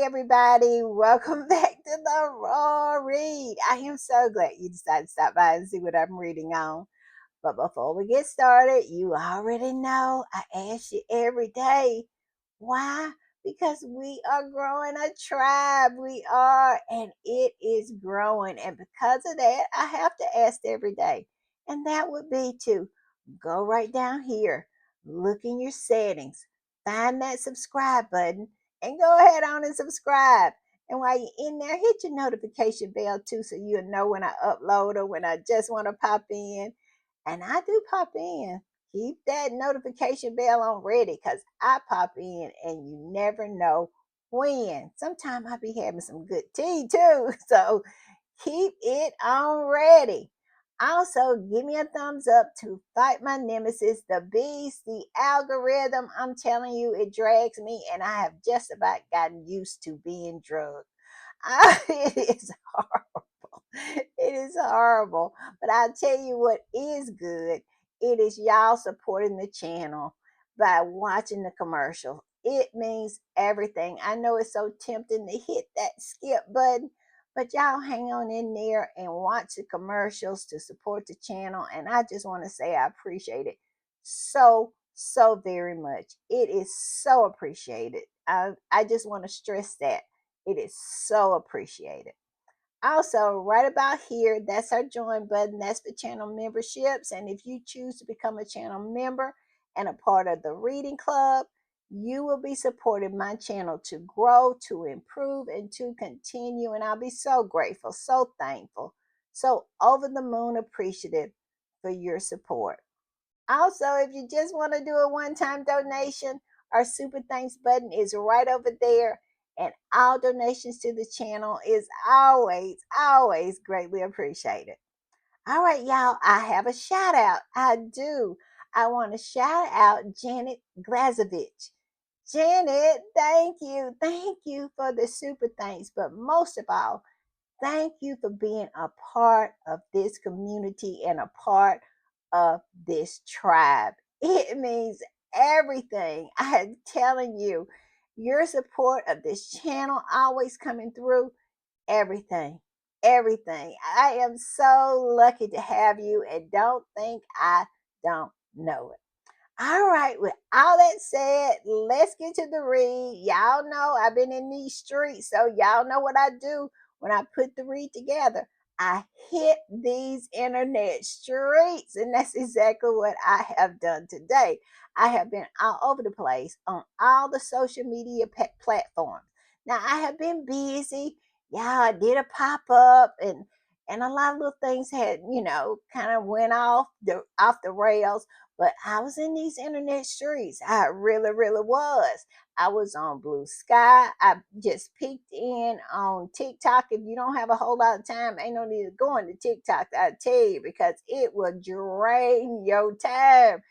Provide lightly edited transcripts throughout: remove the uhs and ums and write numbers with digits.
everybody. Welcome back to the Raw Read. I am so glad you decided to stop by and see what I'm reading on. But before we get started, you already know I ask you every day. Why? Because we are growing a tribe. We are, and it is growing. And because of that, I have to ask every day. And that would be to go right down here, look in your settings, find that subscribe button, and go ahead on and subscribe. And while you're in there, hit your notification bell too so you'll know when I upload or when I just want to pop in. And I do pop in. Keep that notification bell on ready because I pop in and you never know when. Sometimes I be having some good tea too. So keep it on ready. Also, give me a thumbs up to fight my nemesis, the beast, the algorithm. I'm telling you, it drags me, and I have just about gotten used to being drugged. It is horrible. It is horrible. But I'll tell you what is good. It is y'all supporting the channel by watching the commercial. It means everything. I know it's so tempting to hit that skip button, but y'all hang on in there and watch the commercials to support the channel. And I just want to say I appreciate it so very much. It is so appreciated. I just want to stress that. It is so appreciated. Also, right about here, that's our join button. That's for channel memberships. And if you choose to become a channel member and a part of the reading club, you will be supporting my channel to grow, to improve, and to continue. And I'll be so grateful, so thankful, so over the moon appreciative for your support. Also, if you just want to do a one time donation, our super thanks button is right over there. And all donations to the channel is always greatly appreciated. All right, y'all, I have a shout out. I do. I want to shout out Janet Glazovich. Janet, thank you. Thank you for the super thanks. But most of all, thank you for being a part of this community and a part of this tribe. It means everything. I'm telling you, your support of this channel always coming through everything. Everything. I am so lucky to have you and don't think I don't know it. All right, with all that said, let's get to the read. Y'all know I've been in these streets, so y'all know what I do when I put the read together. I hit these internet streets, and that's exactly what I have done today. I have been all over the place on all the social media platforms. Now, I have been busy. Yeah, I did a pop up, and a lot of little things had, kind of went off the rails, but I was in these internet streets. I really was. I was on Blue Sky. I just peeked in on TikTok. If you don't have a whole lot of time, ain't no need to go into TikTok, I tell you, because it will drain your time.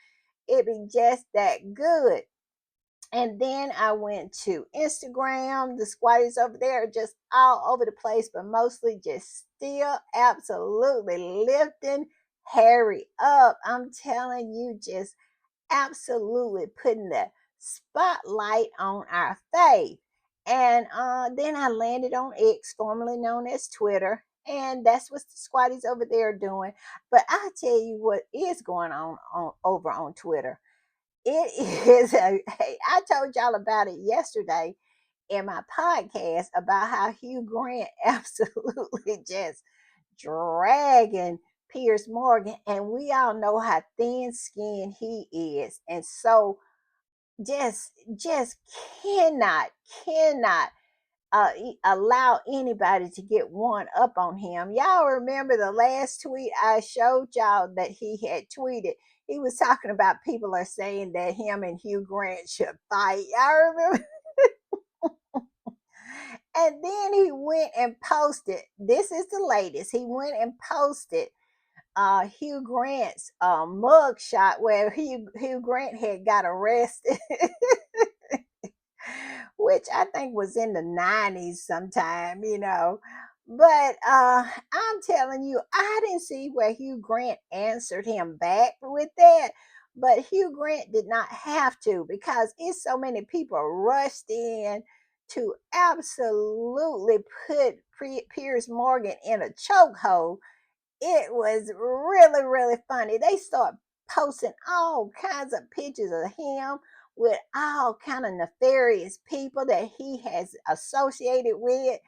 It be just that good. And then I went to Instagram. The squatters over there are just all over the place, but mostly just still absolutely lifting Harry up. I'm telling you, just absolutely putting the spotlight on our faith. And then I landed on X, formerly known as Twitter. And that's what the squatties over there are doing. But I'll tell you what is going on over on Twitter. It is hey, I told y'all about it yesterday in my podcast about how Hugh Grant absolutely just dragging Pierce Morgan, and we all know how thin skinned he is, and so just cannot allow anybody to get one up on him. Y'all remember the last tweet I showed y'all that he had tweeted? He was talking about people are saying that him and Hugh Grant should fight. Y'all remember? And then he went and posted. This is the latest. He went and posted Hugh Grant's mug shot where Hugh Grant had got arrested, which I think was in the 90s sometime. But I'm telling you, I didn't see where Hugh Grant answered him back with that. But Hugh Grant did not have to because it's so many people rushed in to absolutely put Piers Morgan in a chokehold. It was really, really funny. They start posting all kinds of pictures of him with all kind of nefarious people that he has associated with.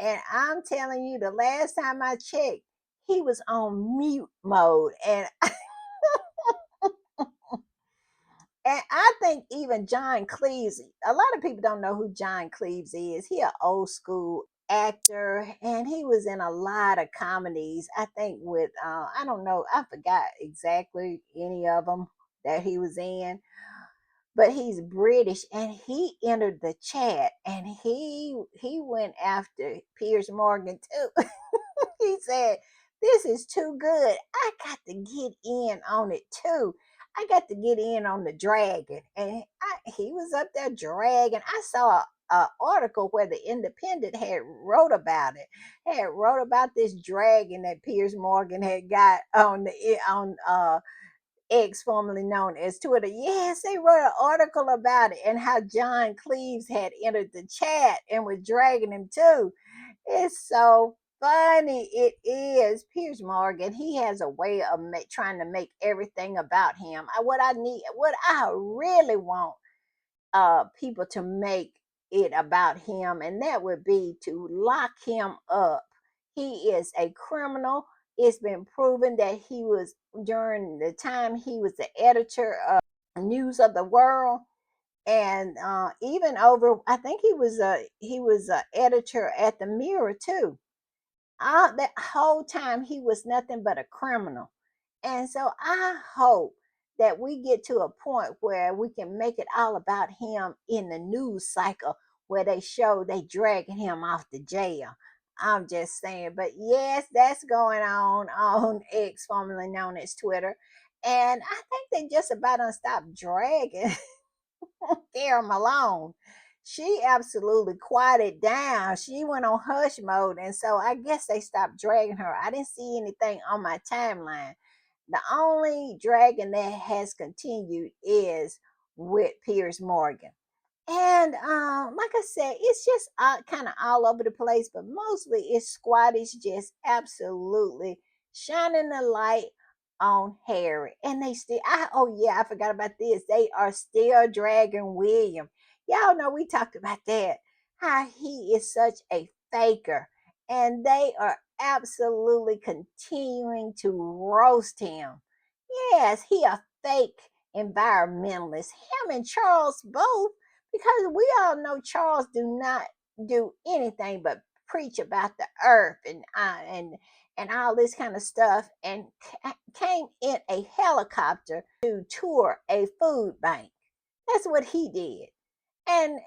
And I'm telling you, the last time I checked, he was on mute mode. And I think even John Cleese, a lot of people don't know who John Cleese is. He an old school actor, and he was in a lot of comedies. I think with I don't know, I forgot exactly any of them that he was in, but he's British, and he entered the chat, and he went after Piers Morgan too. He said, "This is too good. I got to get in on it too. I got to get in on the dragon." And he was up there dragging. I saw a article where the Independent had wrote about it. Had wrote about this dragon that Piers Morgan had got on X, formerly known as Twitter. Yes, they wrote an article about it and how John Cleves had entered the chat and was dragging him too. It's so funny. It is. Piers Morgan, he has a way of trying to make everything about him. What I really want people to make it about him, and that would be to lock him up. He is a criminal. It's been proven that he was, during the time he was the editor of News of the World, and even over, I think he was a editor at the Mirror too. That whole time he was nothing but a criminal. And so I hope that we get to a point where we can make it all about him in the news cycle, where they show they dragging him off the jail. I'm just saying. But yes, that's going on X, formerly known as Twitter. And I think they just about unstopped dragging Sarah Malone. She absolutely quieted down. She went on hush mode. And so I guess they stopped dragging her. I didn't see anything on my timeline. The only dragging that has continued is with Piers Morgan. And like I said, it's just kind of all over the place, but mostly it's squatties just absolutely shining the light on Harry. And they still, oh yeah, I forgot about this. They are still dragging William. Y'all know we talked about that. How he is such a faker. And they are absolutely continuing to roast him. Yes, he a fake environmentalist. Him and Charles both, because we all know Charles do not do anything but preach about the earth and all this kind of stuff, and came in a helicopter to tour a food bank. That's what he did. And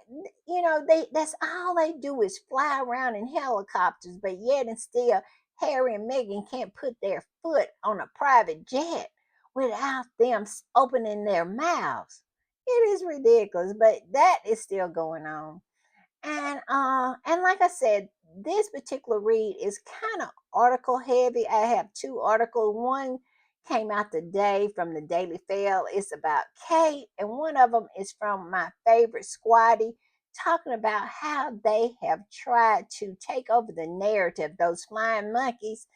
that's all they do is fly around in helicopters, but yet and still Harry and Meghan can't put their foot on a private jet without them opening their mouths. It is ridiculous, but that is still going on. And like I said, this particular read is kind of article heavy. I have two articles. One came out today from the Daily Fail. It's about Kate, and one of them is from my favorite squatty, talking about how they have tried to take over the narrative. Those flying monkeys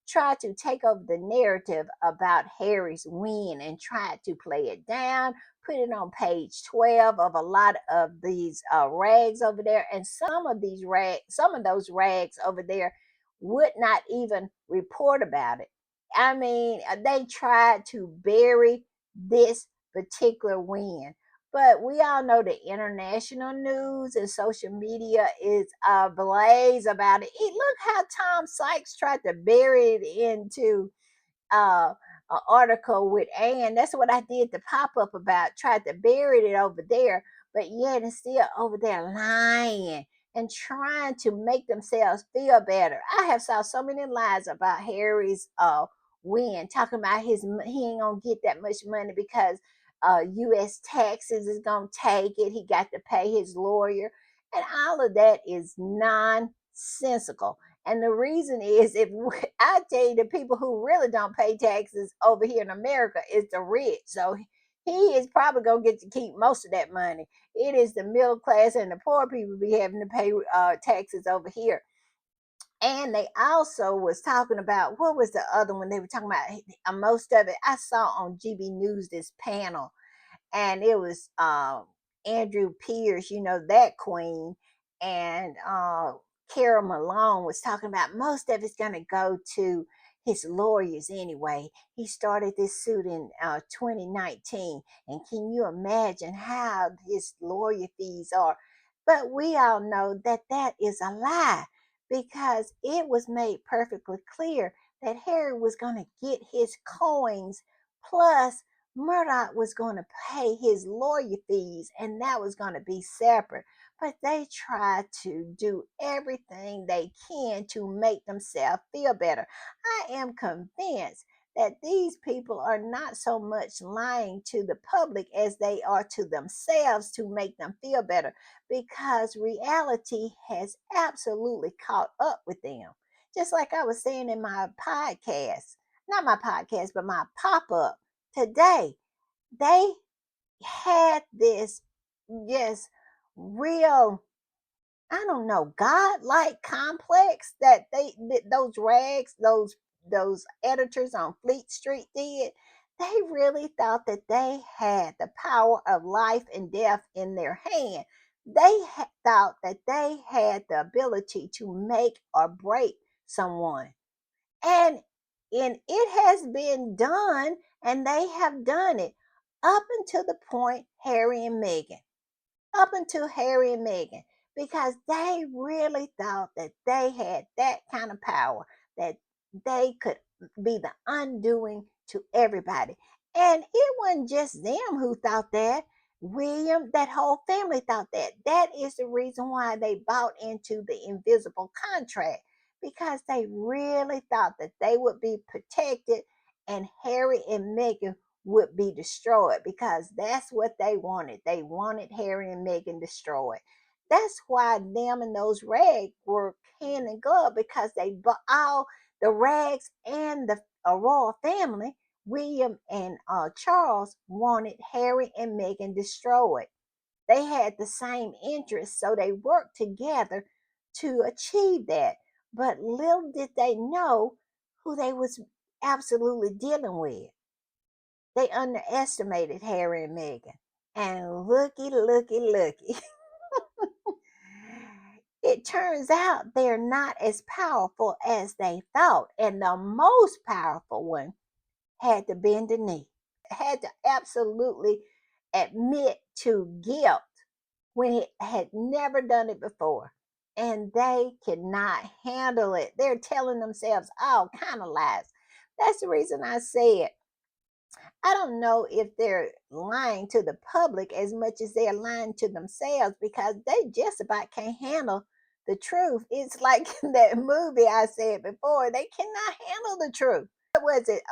tried to take over the narrative about Harry's win and tried to play it down, put it on page 12 of a lot of these rags over there. And some of those rags over there would not even report about it. I mean, they tried to bury this particular win. But we all know the international news and social media is ablaze about it. Look how Tom Sykes tried to bury it into uh, an article with Anne. That's what I did the pop up about. Tried to bury it over there, but yet it's still over there lying and trying to make themselves feel better. I have saw so many lies about Harry's win, talking about he ain't gonna get that much money because U.S. taxes is gonna take it. He got to pay his lawyer, and all of that is nonsensical. And the reason is, if I tell you, the people who really don't pay taxes over here in America is the rich. So he is probably gonna get to keep most of that money. It is the middle class and the poor people be having to pay taxes over here. And they also was talking about, what was the other one they were talking about? Most of it I saw on GB News, this panel, and it was Andrew Pierce, that queen, and Carol Malone was talking about most of it's going to go to his lawyers anyway. He started this suit in 2019, and can you imagine how his lawyer fees are? But we all know that that is a lie, because it was made perfectly clear that Harry was going to get his coins, plus Murdoch was going to pay his lawyer fees, and that was going to be separate. But they try to do everything they can to make themselves feel better. I am convinced that these people are not so much lying to the public as they are to themselves to make them feel better, because reality has absolutely caught up with them. Just like I was saying in my podcast, not my podcast, but my pop up today, they had this just real, I don't know, godlike complex that those rags, those editors on Fleet Street did. They really thought that they had the power of life and death in their hand. They thought that they had the ability to make or break someone. And it has been done, and they have done it up until the point Harry and Meghan, up until Harry and Meghan, because they really thought that they had that kind of power, that they could be the undoing to everybody. And it wasn't just them who thought that. William, that whole family thought that. That is the reason why they bought into the invisible contract, because they really thought that they would be protected and Harry and Meghan would be destroyed, because that's what they wanted. They wanted Harry and Meghan destroyed. That's why them and those rags were hand in glove, because they bought all the rags and the royal family. William and Charles wanted Harry and Meghan destroyed. They had the same interests, so they worked together to achieve that. But little did they know who they was absolutely dealing with. They underestimated Harry and Meghan. And looky. It turns out they're not as powerful as they thought. And the most powerful one had to bend the knee, had to absolutely admit to guilt when he had never done it before. And they cannot handle it. They're telling themselves all kind of lies. That's the reason I said I don't know if they're lying to the public as much as they're lying to themselves, because they just about can't handle the truth. It's like that movie I said before, they cannot handle the truth. What was it?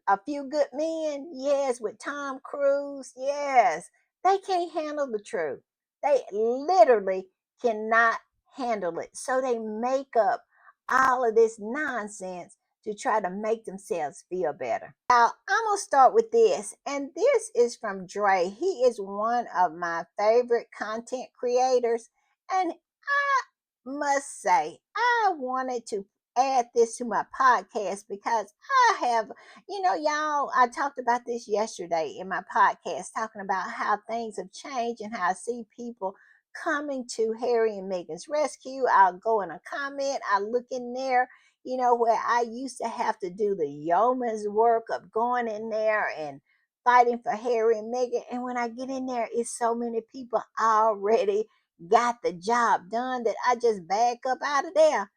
A Few Good Men, yes, with Tom Cruise, yes. They can't handle the truth. They literally cannot handle it. So they make up all of this nonsense to try to make themselves feel better. Now, I'm going to start with this, and this is from Dre. He is one of my favorite content creators, and I must say, I wanted to add this to my podcast because I have, y'all, I talked about this yesterday in my podcast, talking about how things have changed and how I see people coming to Harry and Meghan's rescue. I'll go in a comment, I look in there, where I used to have to do the yeoman's work of going in there and fighting for Harry and Meghan. And when I get in there, it's so many people already got the job done that I just back up out of there.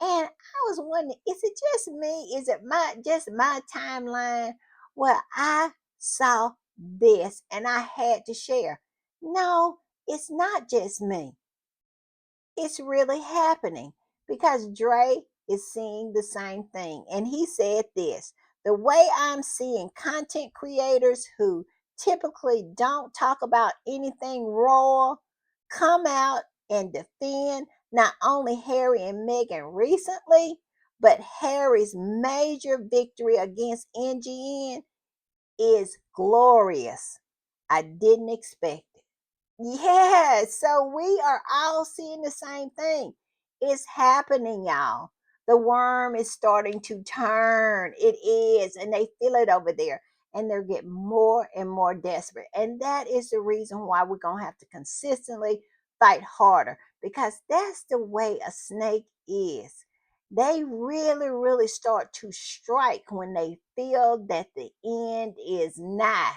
And I was wondering, is it just me? Is it my timeline where I saw this and I had to share? No, it's not just me. It's really happening, because Dre is seeing the same thing. And he said this: the way I'm seeing content creators who typically don't talk about anything royal come out and defend not only Harry and Meghan recently, but Harry's major victory against NGN. is glorious. I didn't expect it. Yeah, so we are all seeing the same thing. It's happening, y'all. The worm is starting to turn. It is, and they feel it over there. And they're getting more and more desperate. And that is the reason why we're going to have to consistently fight harder because that's the way a snake is. They really, really start to strike when they feel that the end is nigh.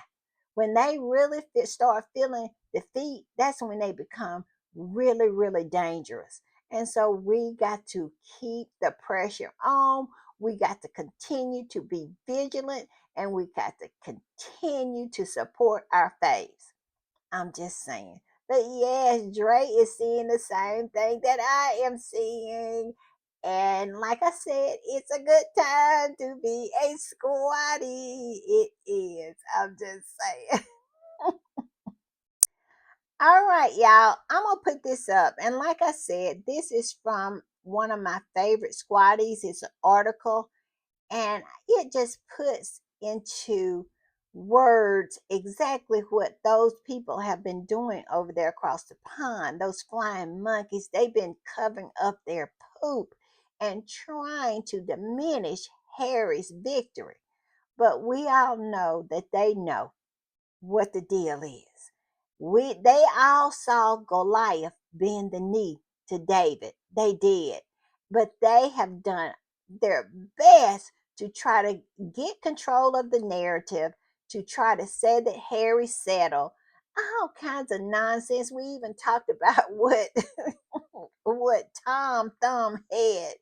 When they really start feeling defeat, that's when they become really, really dangerous. And so we got to keep the pressure on. We got to continue to be vigilant and we got to continue to support our faves. I'm just saying. But yes, Dre is seeing the same thing that I am seeing. And like I said, it's a good time to be a squatty. It is. I'm just saying. All right, y'all. I'm gonna put this up, and like I said, this is from one of my favorite squatties. It's an article, and it just puts into words exactly what those people have been doing over there across the pond. Those flying monkeys, they've been covering up their poop and trying to diminish Harry's victory. But we all know that they know what the deal is. They all saw Goliath bend the knee to David. They did. But they have done their best to try to get control of the narrative, to try to say that Harry settled. All kinds of nonsense. We even talked about what Tom Thumb had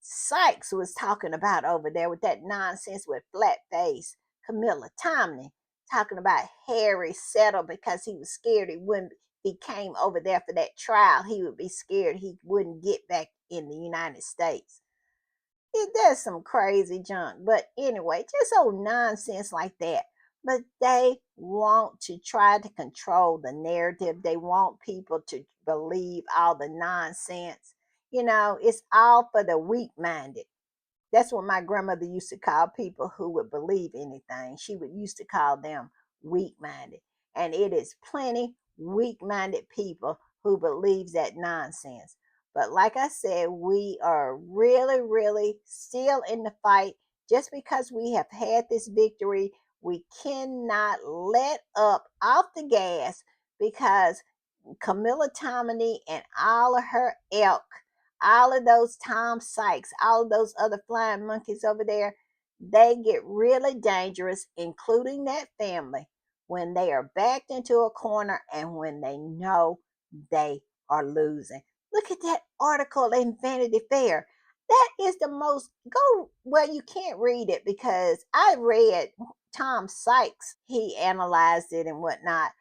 Sykes was talking about over there with that nonsense with flat face Camilla Tomney talking about Harry settled because he was scared he wouldn't he came over there for that trial. He would be scared he wouldn't get back in the United States. It does some crazy junk. But anyway, just old nonsense like that. But they want to try to control the narrative. They want people to believe all the nonsense. It's all for the weak minded. That's what my grandmother used to call people who would believe anything. She would used to call them weak minded. And it is plenty weak minded people who believes that nonsense. But like I said, we are really, really still in the fight. Just because we have had this victory, we cannot let up off the gas because Camilla Tominey and all of her ilk, all of those Tom Sykes, all of those other flying monkeys over there, they get really dangerous, including that family, when they are backed into a corner and when they know they are losing. Look at that article in Vanity Fair. That is the most well, you can't read it because I read Tom Sykes. He analyzed it and whatnot,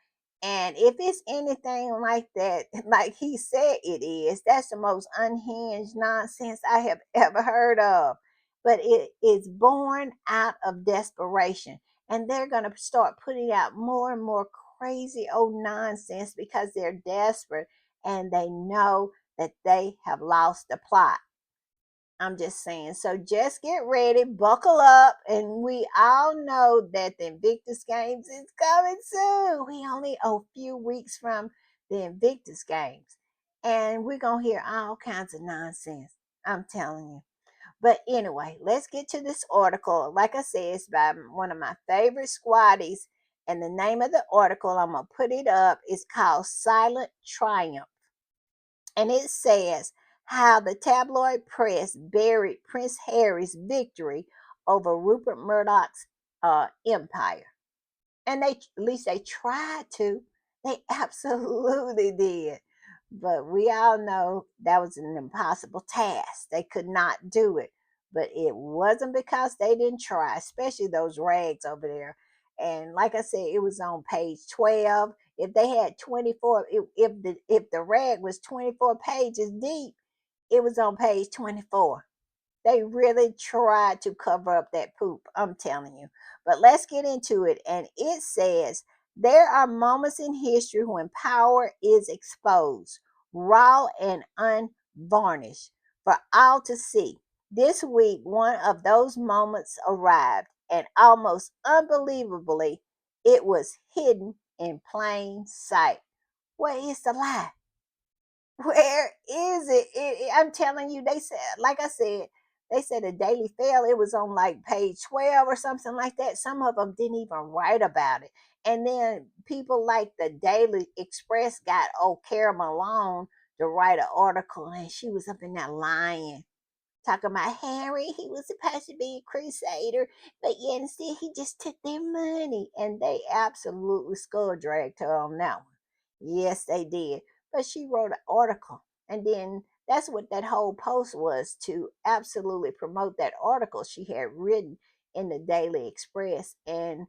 and if it's anything like that, like he said it is, that's the most unhinged nonsense I have ever heard of. But it is born out of desperation. And they're going to start putting out more and more crazy old nonsense because they're desperate and they know that they have lost the plot. I'm just saying. So just get ready, buckle up, and we all know that the Invictus Games is coming soon. We only a few weeks from the Invictus Games, and we're gonna hear all kinds of nonsense. I'm telling you. But anyway, let's get to this article. Like I said, it's by one of my favorite squatties, and the name of the article I'm gonna put it up is called "Silent Triumph." And it says how the tabloid press buried Prince Harry's victory over Rupert Murdoch's empire. And they, at least they tried to. They absolutely did. But we all know that was an impossible task. They could not do it. But it wasn't because they didn't try, especially those rags over there. And like I said, it was on page 12. If they had 24, if the rag was 24 pages deep, it was on page 24. They really tried to cover up that poop, I'm telling you. But let's get into it. And it says there are moments in history when power is exposed, raw and unvarnished, for all to see. This week, one of those moments arrived. and almost unbelievably, it was hidden in plain sight. Where is the lie? Where is it? I'm telling you, they said, like I said, they said a Daily Fail, it was on like page 12 or something like that. Some of them didn't even write about it. And then people like the Daily Express got old Kara Malone to write an article, and she was up in there lying, talking about Harry. He was supposed to be a crusader, but yet instead he just took their money. And they absolutely skull dragged her on that one. Yes, they did. But she wrote an article. And then that's what that whole post was, to absolutely promote that article she had written in the Daily Express. And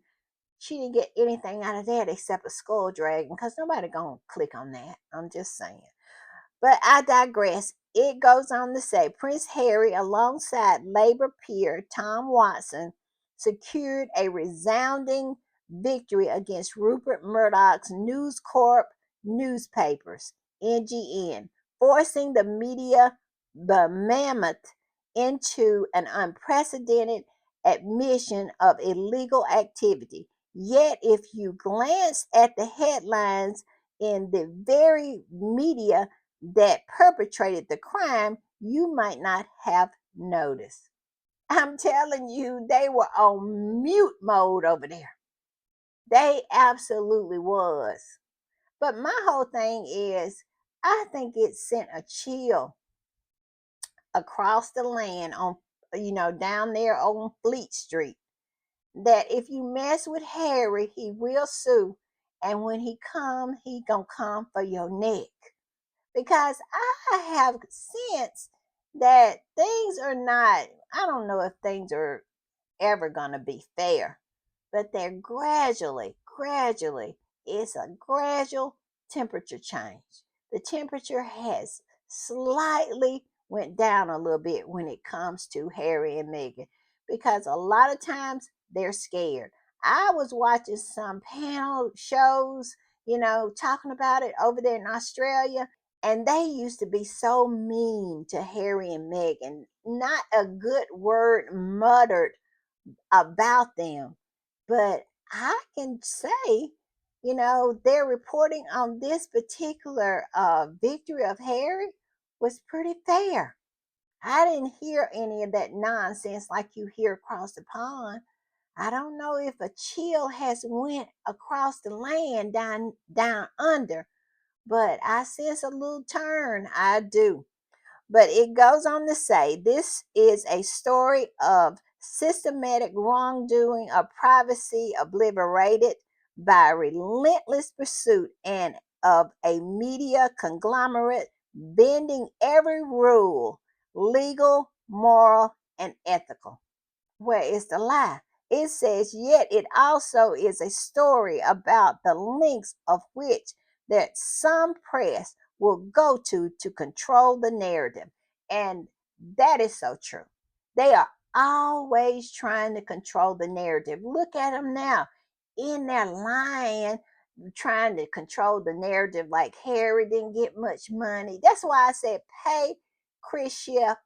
she didn't get anything out of that except a skull dragging, because nobody gonna click on that. I'm just saying. But I digress. It goes on to say Prince Harry, alongside Labour peer Tom Watson, secured a resounding victory against Rupert Murdoch's News Corp newspapers, NGN, forcing the media mammoth into an unprecedented admission of illegal activity. Yet, if you glance at the headlines in the very media that perpetrated the crime, you might not have noticed. I'm telling you, they were on mute mode over there. They absolutely was. But my whole thing is, I think it sent a chill across the land on, down there on Fleet Street, that if you mess with Harry, he will sue. And when he come, he gonna come for your neck, because I have sensed that things are not, I don't know if things are ever going to be fair, but they're gradually, it's a gradual temperature change. The temperature has slightly went down a little bit when it comes to Harry and Meghan, because a lot of times they're scared. I was watching some panel shows, talking about it over there in Australia, and they used to be so mean to Harry and Meghan. Not a good word muttered about them. But I can say, their reporting on this particular victory of Harry was pretty fair. I didn't hear any of that nonsense like you hear across the pond. I don't know if a chill has went across the land down under, but I sense a little turn. I do. But it goes on to say this is a story of systematic wrongdoing, of privacy obliterated by relentless pursuit, and of a media conglomerate bending every rule, legal, moral, and ethical. Where is the lie? It says, yet it also is a story about the lengths of which that some press will go to control the narrative. And that is so true. They are always trying to control the narrative. Look at them now in their lying, trying to control the narrative, like Harry didn't get much money. That's why I said pay Chris Schiff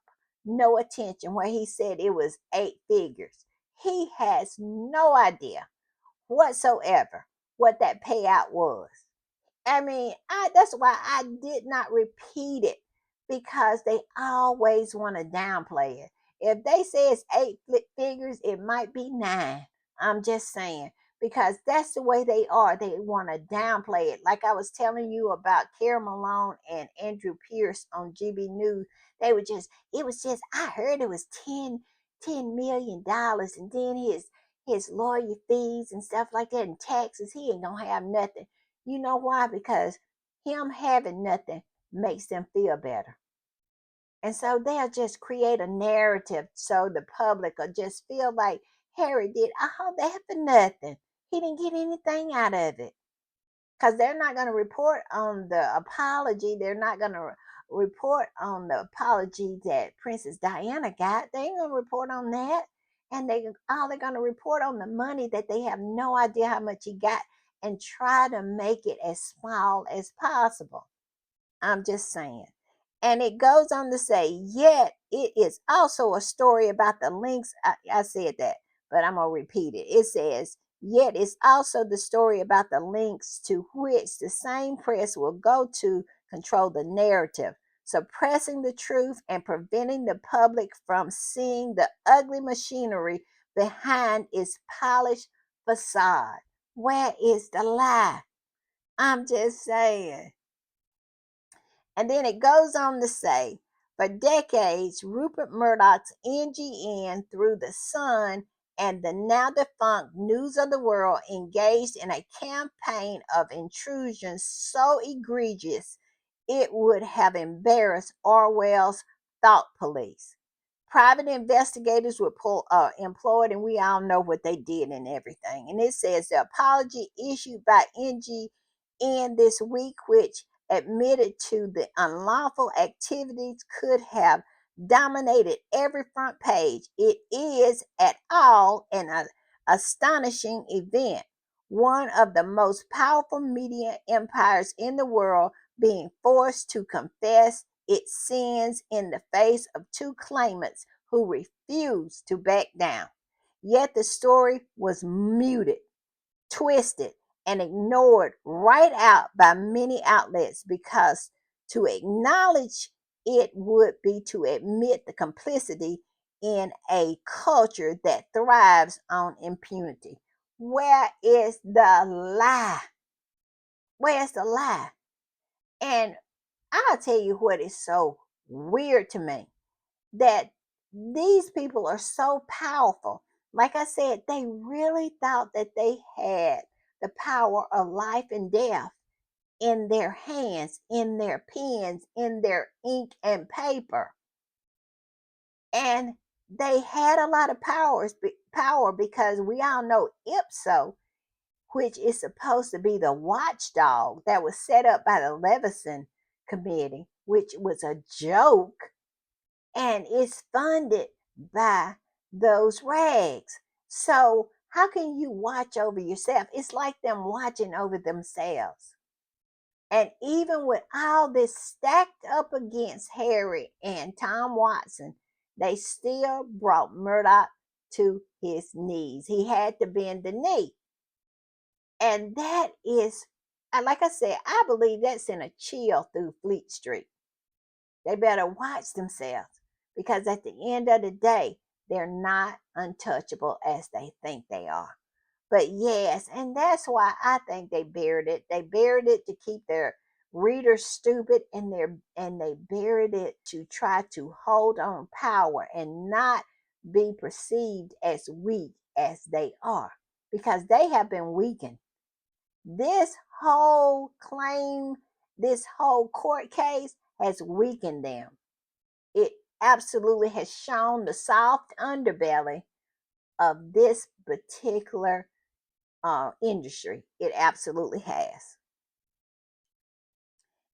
no attention where he said it was 8 figures. He has no idea whatsoever what that payout was. I mean, that's why I did not repeat it, because they always want to downplay it. If they say it's figures, it might be 9. I'm just saying, because that's the way they are. They want to downplay it. Like I was telling you about Kara Malone and Andrew Pierce on GB News. They were just, it was just, I heard it was $10 million, and then his lawyer fees and stuff like that, and taxes. He ain't gonna have nothing. You know why? Because him having nothing makes them feel better. And so they'll just create a narrative so the public will just feel like Harry did all that for nothing. He didn't get anything out of it. Because they're not going to report on the apology. They're not going to report on the apology that Princess Diana got. They ain't going to report on that. And they're going to report on the money that they have no idea how much he got, and try to make it as small as possible. I'm just saying. And it goes on to say, yet it is also a story about the links. I said that. but I'm going to repeat it. It says, yet it's also the story about the links to which the same press will go to control the narrative, suppressing the truth and preventing the public from seeing the ugly machinery behind its polished facade. Where is the lie? I'm just saying. And then it goes on to say, for decades, Rupert Murdoch's NGN through the Sun and the now defunct News of the World engaged in a campaign of intrusion so egregious it would have embarrassed Orwell's thought police. Private investigators were employed, and we all know what they did and everything. And it says the apology issued by NGN this week, which admitted to the unlawful activities, could have dominated every front page. It is at all an astonishing event. One of the most powerful media empires in the world being forced to confess its sins in the face of two claimants who refused to back down. Yet the story was muted, twisted, and ignored right out by many outlets because to acknowledge it would be to admit the complicity in a culture that thrives on impunity. Where is the lie? Where's the lie? And I'll tell you what is so weird to me, that these people are so powerful. Like I said, they really thought that they had the power of life and death in their hands, in their pens, in their ink and paper. And they had a lot of power because we all know IPSO, which is supposed to be the watchdog that was set up by the Leveson Committee, which was a joke, and it's funded by those rags. So, how can you watch over yourself? It's like them watching over themselves. And even with all this stacked up against Harry and Tom Watson, they still brought Murdoch to his knees. He had to bend the knee. And that is, like I said, I believe that's in a chill through Fleet Street. They better watch themselves because at the end of the day, they're not untouchable as they think they are. But yes, and that's why I think they buried it. They buried it to keep their readers stupid, and they buried it to try to hold on power and not be perceived as weak as they are, because they have been weakened. This whole claim, this whole court case has weakened them. It absolutely has shown the soft underbelly of this particular industry. It absolutely has.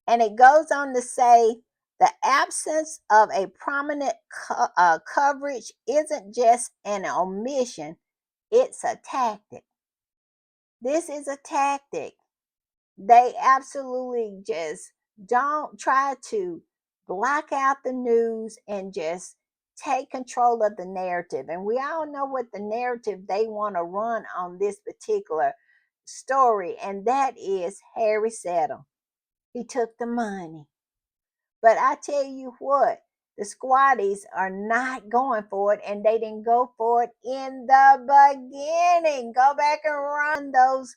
And it goes on to say the absence of a prominent coverage isn't just an omission, it's a tactic. This is a tactic. They absolutely just don't try to block out the news and just take control of the narrative. And we all know what the narrative they want to run on this particular story, and that is Harry Settle. He took the money. But I tell you what, the squatties are not going for it, and they didn't go for it in the beginning. Go back and run those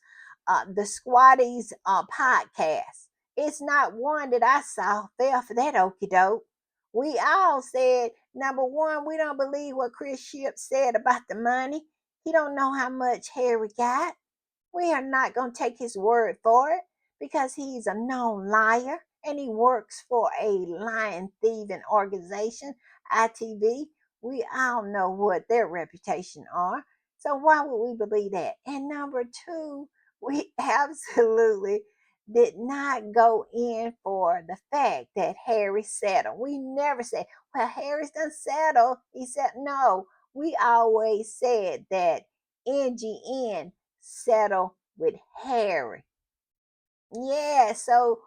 the squatties podcast. It's not one that I saw fell for that okie doke. We all said, number one, we don't believe what Chris Ship said about the money. He don't know how much Harry got. We are not going to take his word for it because he's a known liar and he works for a lying thieving organization, ITV. We all know what their reputation are. So why would we believe that? And number two, we absolutely did not go in for the fact that Harry settled. We never said, well, Harry's done settled. He said, no, we always said that NGN settle with Harry. Yeah, so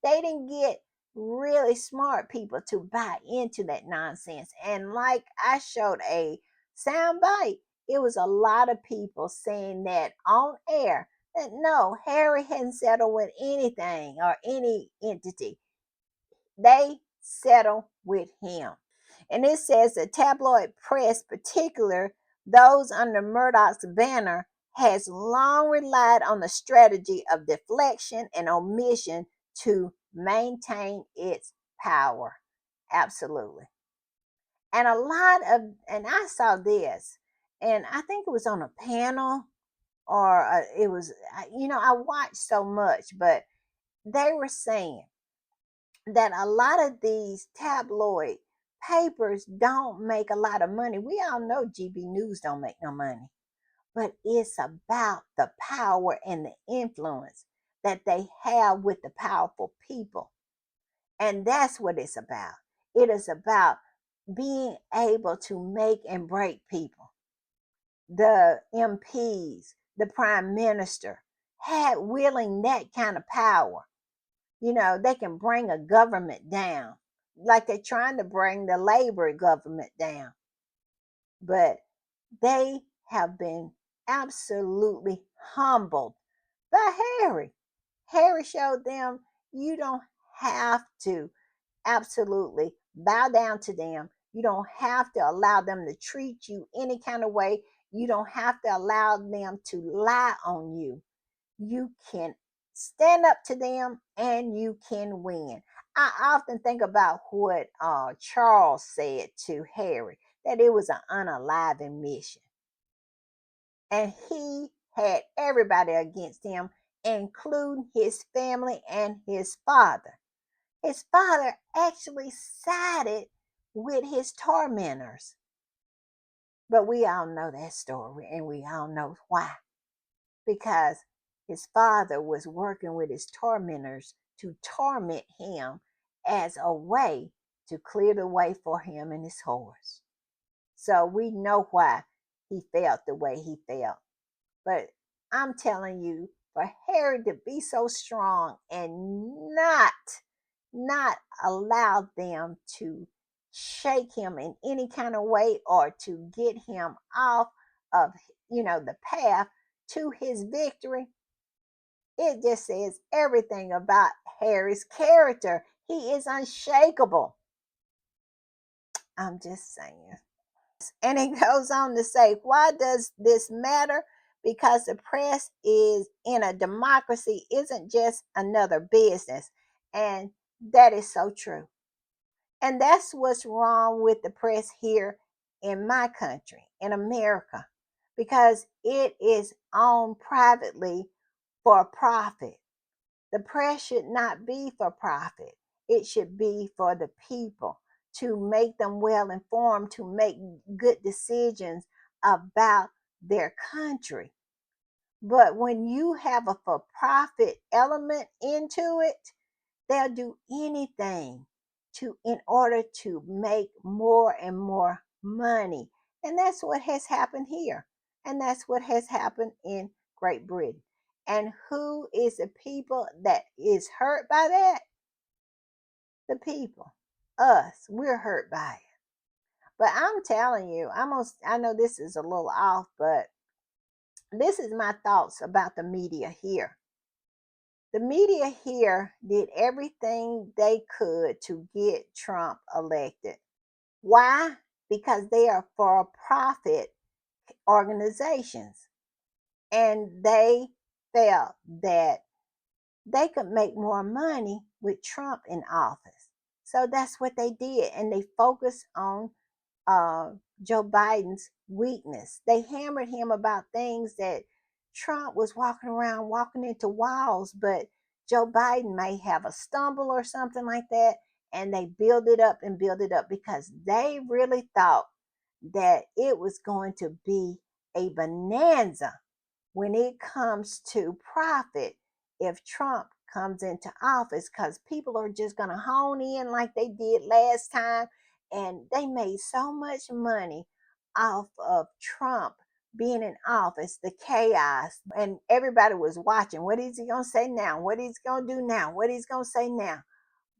they didn't get really smart people to buy into that nonsense. And like I showed a sound bite, it was a lot of people saying that on air that no, Harry hadn't settled with anything or any entity. They settled with him. And it says the tabloid press, particular those under Murdoch's banner, has long relied on the strategy of deflection and omission to maintain its power. Absolutely. And and I saw this, and I think it was on a panel or it was, I watched so much, but they were saying that a lot of these tabloid papers don't make a lot of money. We all know GB News don't make no money, but it's about the power and the influence that they have with the powerful people. And that's what it's about. It is about being able to make and break people. The MPs, the prime minister, had wielding that kind of power. They can bring a government down, like they're trying to bring the Labor government down. But they have been absolutely humbled by Harry. Harry showed them you don't have to absolutely bow down to them. You don't have to allow them to treat you any kind of way. You don't have to allow them to lie on you. You can stand up to them and you can win. I often think about what Charles said to Harry, that it was an unaliving mission. And he had everybody against him, including his family and his father. His father actually sided with his tormentors. But we all know that story and we all know why. Because his father was working with his tormentors to torment him as a way to clear the way for him and his horse. So we know why he felt the way he felt. But I'm telling you, for Harry to be so strong and not allow them to shake him in any kind of way or to get him off of the path to his victory, it just says everything about Harry's character. He is unshakable. I'm just saying. And it goes on to say, why does this matter? Because the press is in a democracy isn't just another business. And that is so true. And that's what's wrong with the press here in my country, in America, because it is owned privately for profit. The press should not be for profit. It should be for the people, to make them well informed, to make good decisions about their country. But when you have a for profit element into it, they'll do anything to in order to make more and more money. And that's what has happened here. And that's what has happened in Great Britain. And who is the people that is hurt by that? The people. Us. We're hurt by it. But I'm telling you, I know this is a little off, but this is my thoughts about the media here. The media here did everything they could to get Trump elected. Why? Because they are for profit organizations. And they felt that they could make more money with Trump in office. So that's what they did. And they focused on uh, Joe Biden's weakness. They hammered him about things that Trump was walking around, walking into walls, but Joe Biden may have a stumble or something like that. And they build it up and build it up because they really thought that it was going to be a bonanza when it comes to profit if Trump comes into office, because people are just going to hone in like they did last time. And they made so much money off of Trump being in office, the chaos, and everybody was watching. What is he going to say now? What he's going to do now? What he's going to say now?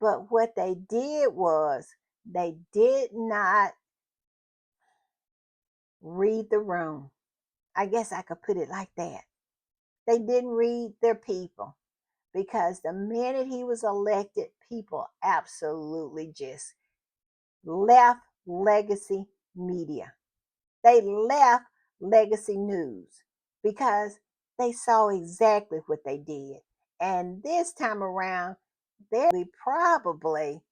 But what they did was they did not read the room. I guess I could put it like that. They didn't read their people because the minute he was elected, people absolutely just left legacy media. They left legacy news because they saw exactly what they did. And this time around, they'll probably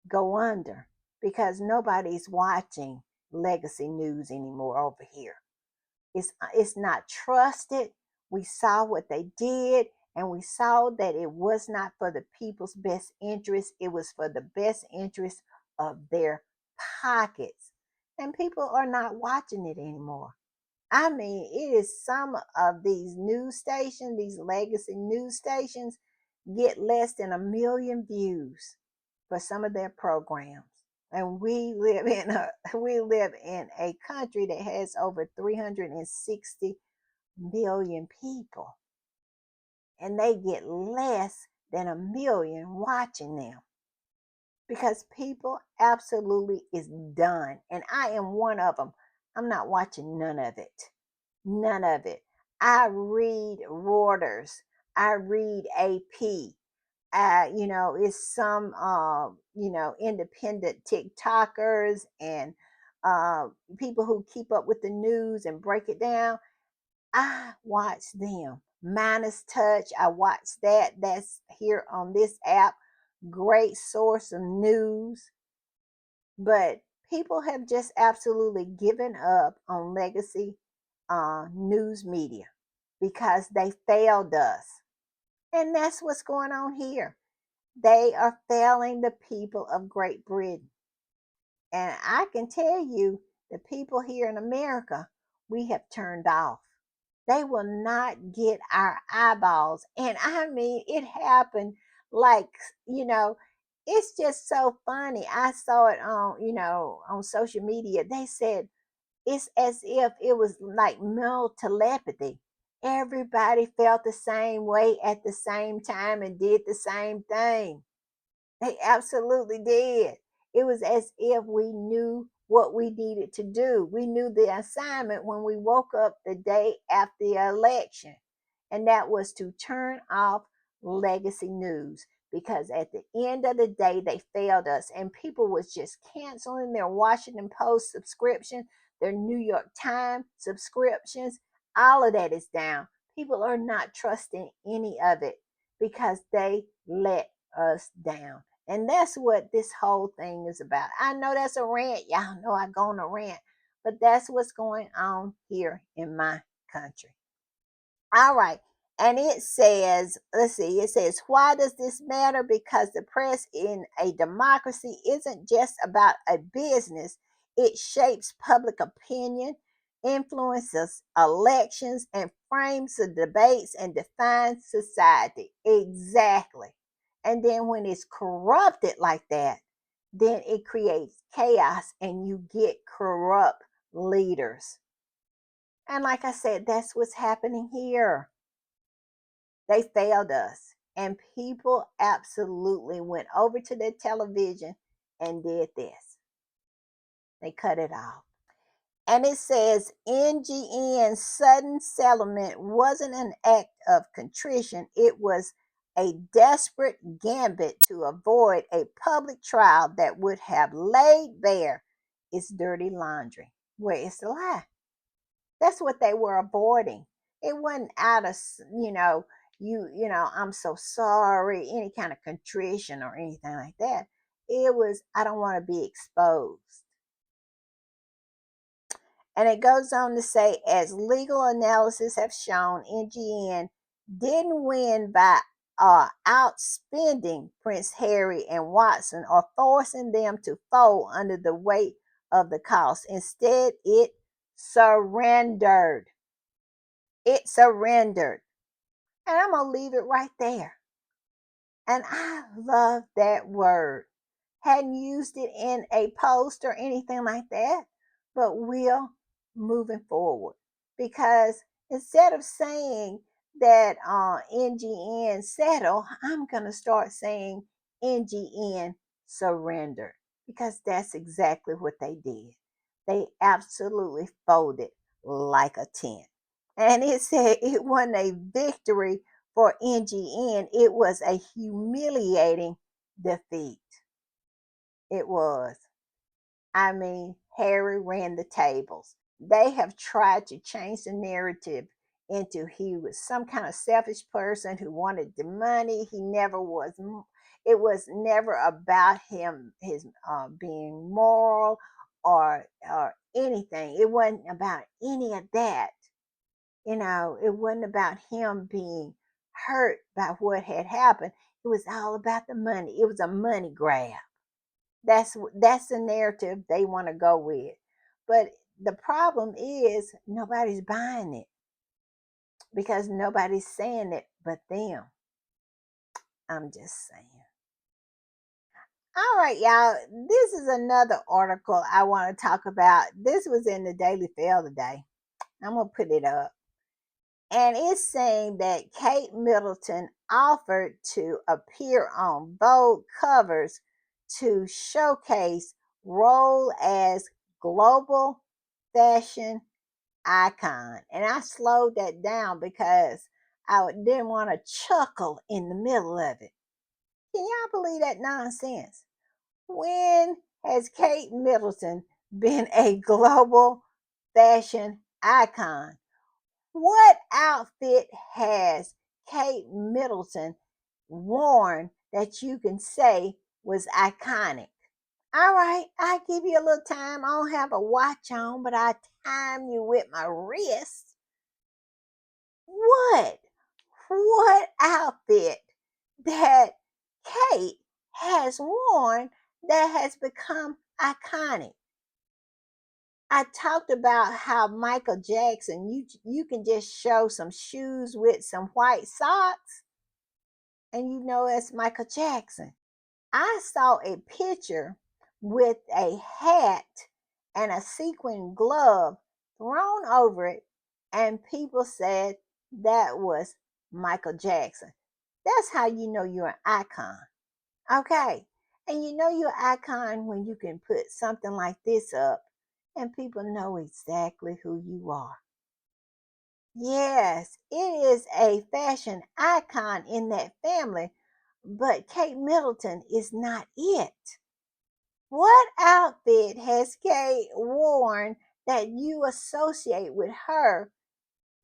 go under because nobody's watching legacy news anymore over here. It's not trusted. We saw what they did, and we saw that it was not for the people's best interest. It was for the best interest of their pockets. And people are not watching it anymore. I mean, it is some of these news stations, these legacy news stations, get less than 1 million views for some of their programs. And we live in a country that has over 360 million people, and they get less than 1 million watching them because people absolutely is done. And I am one of them. I'm not watching none of it. None of it. I read Reuters. I read AP. It's some, independent TikTokers and uh, people who keep up with the news and break it down. I watch them. Minus Touch, I watch that. That's here on this app. Great source of news. But people have just absolutely given up on legacy news media because they failed us. And that's what's going on here. They are failing the people of Great Britain. And I can tell you, the people here in America, we have turned off. They will not get our eyeballs. And I mean, it happened like, you know, it's just so funny. I saw it on social media. They said it's as if it was like mental telepathy. Everybody felt the same way at the same time and did the same thing. They absolutely did. It was as if we knew what we needed to do. We knew the assignment when we woke up the day after the election, and that was to turn off legacy news because at the end of the day they failed us, and people was just canceling their Washington Post subscription, their New York Times subscriptions. All of that is down. People are not trusting any of it because they let us down. And that's what this whole thing is about. I know that's a rant. Y'all know I go on a rant, but that's what's going on here in my country. All right. And it says, let's see, it says, why does this matter? Because the press in a democracy isn't just about a business, it shapes public opinion, influences elections, and frames the debates and defines society. Exactly. And then when it's corrupted like that, then it creates chaos and you get corrupt leaders. And like I said, that's what's happening here. They failed us. And people absolutely went over to their television and did this. They cut it off. And it says NGN's sudden settlement wasn't an act of contrition, it was a desperate gambit to avoid a public trial that would have laid bare its dirty laundry. Where is the lie? That's what they were avoiding. It wasn't out of, I'm so sorry, any kind of contrition or anything like that. It was, I don't want to be exposed. And it goes on to say, as legal analysis have shown, NGN didn't win by outspending Prince Harry and Watson or forcing them to fold under the weight of the cost. Instead, it surrendered. It surrendered. And I'm going to leave it right there. And I love that word. Hadn't used it in a post or anything like that, but will moving forward. Because instead of saying that NGN settle, I'm going to start saying NGN surrender. Because that's exactly what they did. They absolutely folded like a tent. And it said it wasn't a victory for NGN, it was a humiliating defeat. It was. I mean, Harry ran the tables. They have tried to change the narrative into he was some kind of selfish person who wanted the money. He never was. It was never about him, his being moral or anything. It wasn't about any of that. It wasn't about him being hurt by what had happened. It was all about the money. It was a money grab. That's the narrative they want to go with. But the problem is nobody's buying it because nobody's saying it but them. I'm just saying. All right, y'all. This is another article I want to talk about. This was in the Daily Fail today. I'm gonna put it up. And it's saying that Kate Middleton offered to appear on Vogue covers to showcase role as global fashion icon. And I slowed that down because didn't want to chuckle in the middle of it. Can y'all believe that nonsense? When has Kate Middleton been a global fashion icon? What outfit has Kate Middleton worn that you can say was iconic? All right, I give you a little time. I don't have a watch on, but I time you with my wrist. What? What outfit that Kate has worn that has become iconic? I talked about how Michael Jackson, you can just show some shoes with some white socks and you know it's Michael Jackson. I saw a picture with a hat and a sequin glove thrown over it, and people said that was Michael Jackson. That's how you know you're an icon. Okay. And you know you're an icon when you can put something like this up and people know exactly who you are. Yes, it is a fashion icon in that family, but Kate Middleton is not it. What outfit has Kate worn that you associate with her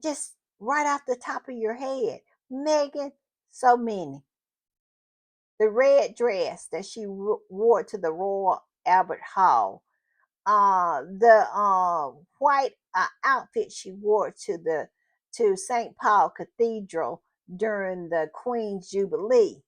just right off the top of your head? Megan, so many. The red dress that she wore to the Royal Albert Hall, the white outfit she wore to St. Paul Cathedral during the Queen's Jubilee,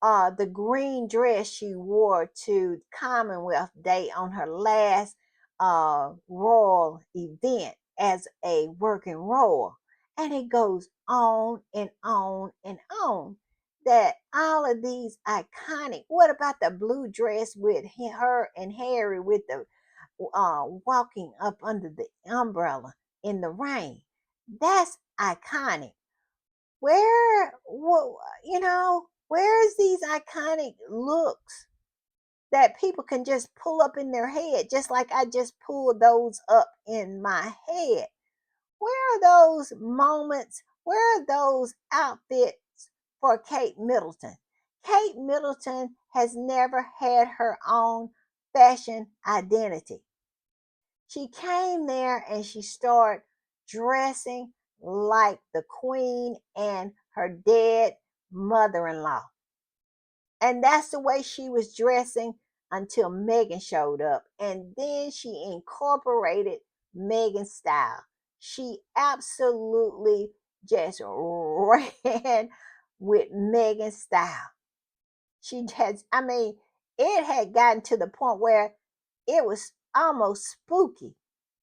the green dress she wore to Commonwealth Day on her last royal event as a working royal. And it goes on and on and on. That all of these iconic. What about the blue dress with her and Harry with the walking up under the umbrella in the rain? That's iconic. Where's these iconic looks that people can just pull up in their head, just like I just pulled those up in my head? Where are those moments? Where are those outfits for Kate Middleton? Kate Middleton has never had her own fashion identity. She came there and she started dressing like the queen and her dead mother in law. And that's the way she was dressing until Megan showed up. And then she incorporated Megan's style. She absolutely just ran with Megan's style. It had gotten to the point where it was almost spooky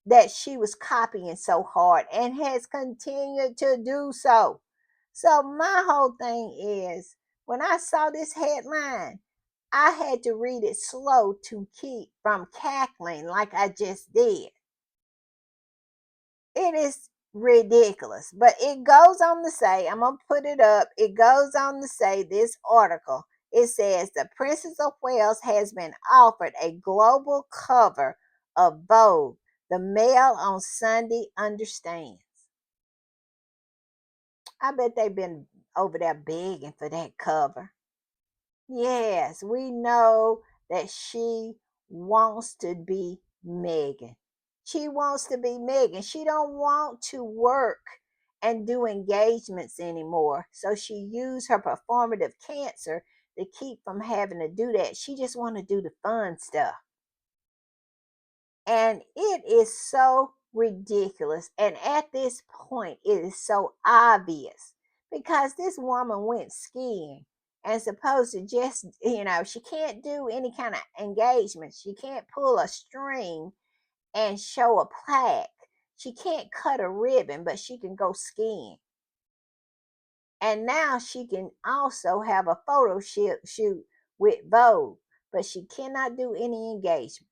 that she was copying so hard and has continued to do so. So, my whole thing is when I saw this headline, I had to read it slow to keep from cackling like I just did. It is ridiculous. But it goes on to say, I'm going to put it up. It goes on to say this article. It says the Princess of Wales has been offered a global cover of Vogue. The Mail on Sunday understands. I bet they've been over there begging for that cover. Yes, we know that she wants to be Megan. She wants to be Megan. She don't want to work and do engagements anymore. So she used her performative cancer to keep from having to do that. She just want to do the fun stuff. And it is so ridiculous. And at this point, it is so obvious because this woman went skiing and supposed to just, she can't do any kind of engagement. She can't pull a string and show a plaque. She can't cut a ribbon, but she can go skiing. And now she can also have a photo shoot with Vogue, but she cannot do any engagement.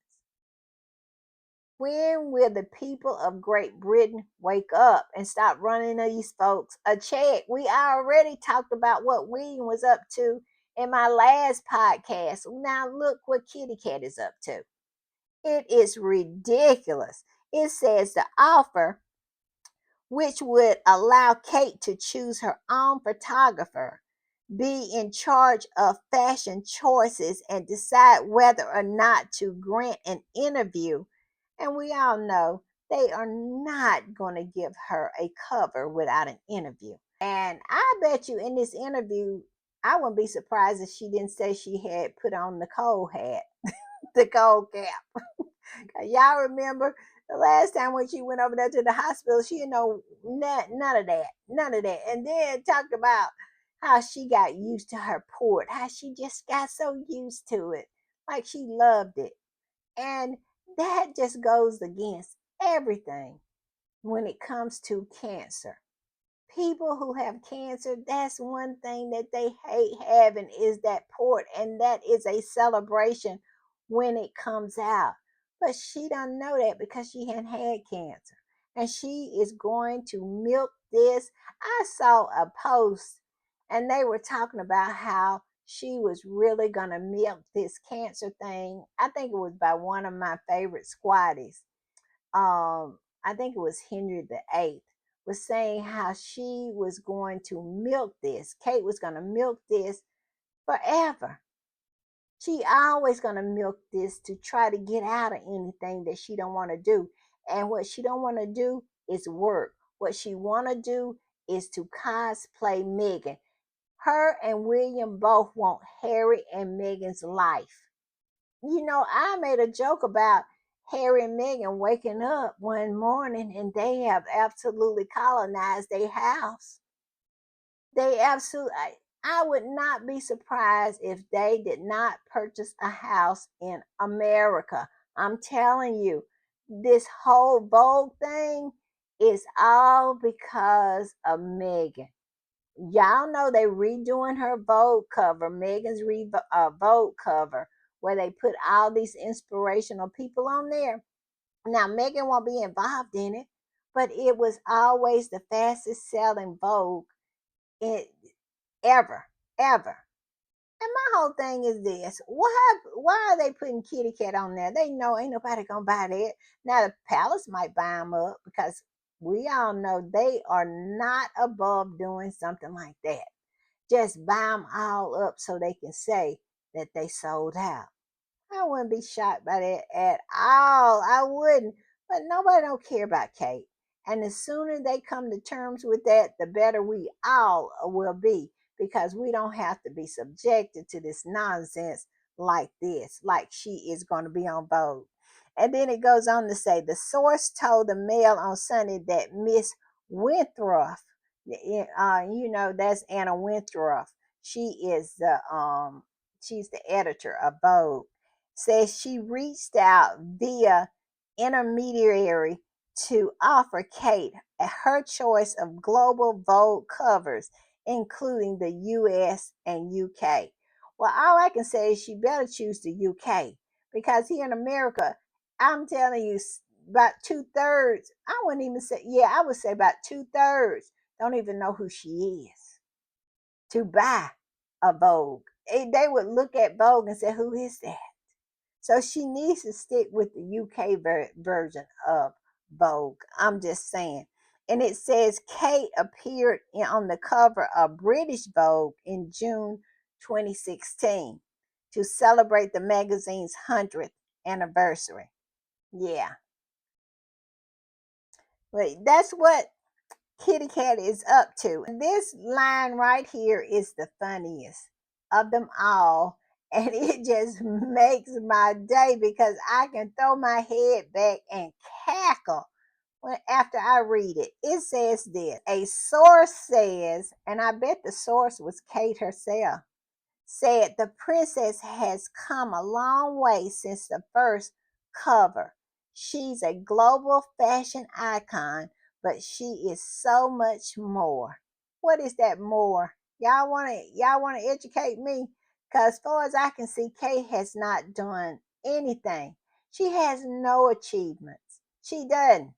When will the people of Great Britain wake up and stop running these folks a check? We already talked about what William was up to in my last podcast. Now look what Kitty Cat is up to. It is ridiculous. It says the offer, which would allow Kate to choose her own photographer, be in charge of fashion choices, and decide whether or not to grant an interview. And we all know they are not going to give her a cover without an interview. And I bet you in this interview, I wouldn't be surprised if she didn't say she had put on the cold hat, the cold cap. Y'all remember the last time when she went over there to the hospital, she didn't know none of that, none of that. And then talked about how she got used to her port, how she just got so used to it, like she loved it. And that just goes against everything when it comes to cancer. People who have cancer, that's one thing that they hate having is that port, and that is a celebration when it comes out. But she don't know that because she hadn't had cancer, and she is going to milk this. I saw a post, and they were talking about how she was really gonna milk this cancer thing. I think it was by one of my favorite squatties. I think it was Henry VIII, was saying how she was going to milk this. Kate was going to milk this forever. She always going to milk this to try to get out of anything that she don't want to do. And what she don't want to do is work. What she want to do is to cosplay Megan. Her and William both want Harry and Meghan's life. I made a joke about Harry and Meghan waking up one morning and they have absolutely colonized their house. They absolutely, I would not be surprised if they did not purchase a house in America. I'm telling you, this whole Vogue thing is all because of Meghan. Y'all know they redoing her Vogue cover, Megan's Vogue cover, where they put all these inspirational people on there. Now Megan won't be involved in it, but it was always the fastest selling Vogue in, ever, ever. And my whole thing is this: why are they putting Kitty Cat on there? They know ain't nobody gonna buy that. Now the Palace might buy them up because we all know they are not above doing something like that. Just buy them all up so they can say that they sold out. I wouldn't be shocked by that at all. I wouldn't. But nobody don't care about Kate. And the sooner they come to terms with that, the better we all will be because we don't have to be subjected to this nonsense like this, like she is going to be on Vogue. And then it goes on to say the source told the Mail on Sunday that Miss Winthrop, that's Anna Winthrop. She's the editor of Vogue, says she reached out via intermediary to offer Kate her choice of global Vogue covers, including the US and UK. Well, all I can say is she better choose the UK because here in America, I'm telling you, about 2/3, I wouldn't even say, yeah, I would say about 2/3 don't even know who she is to buy a Vogue. They would look at Vogue and say, who is that? So she needs to stick with the UK version of Vogue. I'm just saying. And it says Kate appeared on the cover of British Vogue in June 2016 to celebrate the magazine's 100th anniversary. Yeah, but that's what Kitty Cat is up to. This line right here is the funniest of them all. And it just makes my day because I can throw my head back and cackle after I read it. It says this: a source says, and I bet the source was Kate herself, said the princess has come a long way since the first cover. She's a global fashion icon, but she is so much more. What is that more? Y'all want to educate me? Cause as far as I can see, Kate has not done anything. She has no achievements. She doesn't.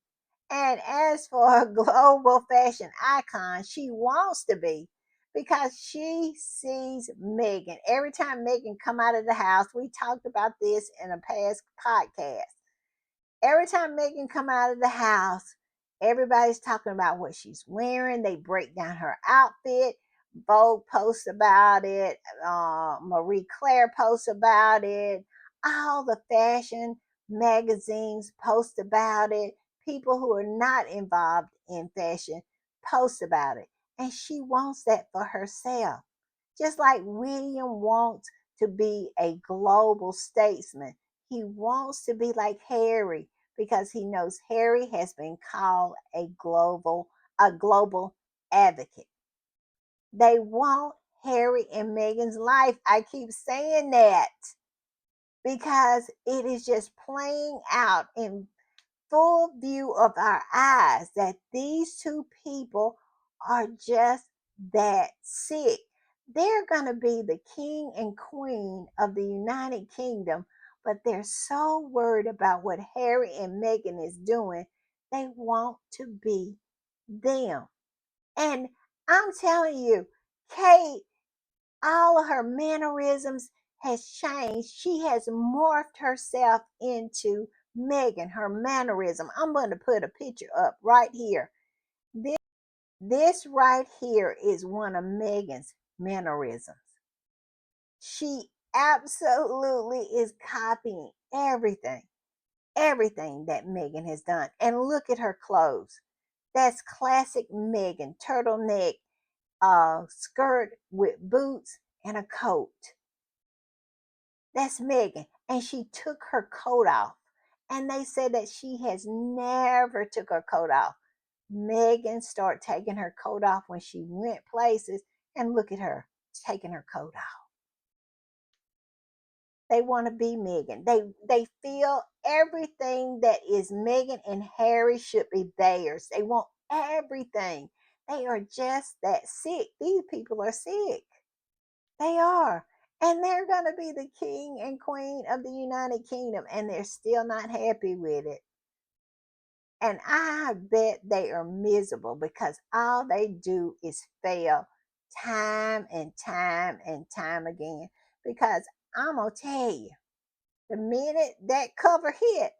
And as for a global fashion icon, she wants to be because she sees Megan. Every time Megan come out of the house, we talked about this in a past podcast. Every time Megan come out of the house, everybody's talking about what she's wearing. They break down her outfit. Vogue posts about it. Marie Claire posts about it. All the fashion magazines post about it. People who are not involved in fashion post about it. And she wants that for herself. Just like William wants to be a global statesman, he wants to be like Harry because he knows Harry has been called a global advocate. They want Harry and Meghan's life. I keep saying that because it is just playing out in full view of our eyes that these two people are just that sick. They're going to be the king and queen of the United Kingdom, but they're so worried about what Harry and Meghan is doing. They want to be them. And I'm telling you, Kate, all of her mannerisms has changed. She has morphed herself into Megan, her mannerism. I'm going to put a picture up right here. This right here is one of Megan's mannerisms. She absolutely is copying everything that Megan has done. And look at her clothes. That's classic Megan, turtleneck, skirt with boots and a coat. That's Megan. And she took her coat off. And they said that she has never took her coat off. Megan started taking her coat off when she went places. And look at her taking her coat off. They want to be Megan. They feel everything that is Megan and Harry should be theirs. They want everything. They are just that sick. These people are sick. They are. And they're going to be the king and queen of the United Kingdom, and they're still not happy with it. And I bet they are miserable because all they do is fail time and time and time again. Because I'm going to tell you, the minute that cover hit,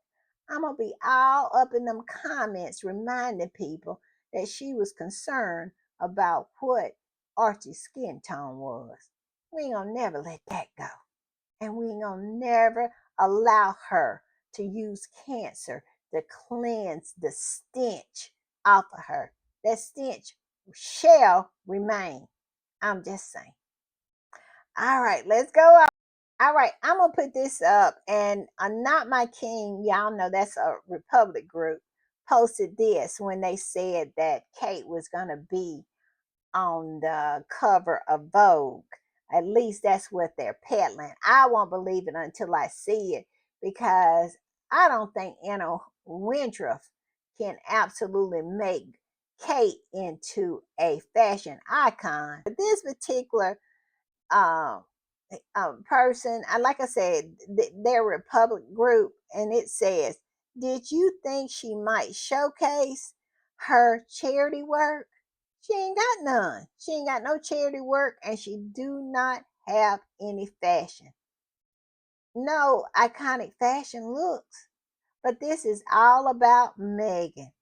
I'm going to be all up in them comments reminding people that she was concerned about what Archie's skin tone was. We ain't gonna never let that go. And we ain't gonna never allow her to use cancer to cleanse the stench off of her. That stench shall remain. I'm just saying. All right, let's go on. All right, I'm gonna put this up, and Not My King, y'all know that's a Republic group, posted this when they said that Kate was gonna be on the cover of Vogue. At least that's what they're peddling. I won't believe it until I see it because I don't think Anna Wintour can absolutely make Kate into a fashion icon. But this particular um, person, like I said, their Republic group, and it says, "Did you think she might showcase her charity work? She ain't got none. She ain't got no charity work, and she do not have any fashion. No iconic fashion looks. But this is all about Megan.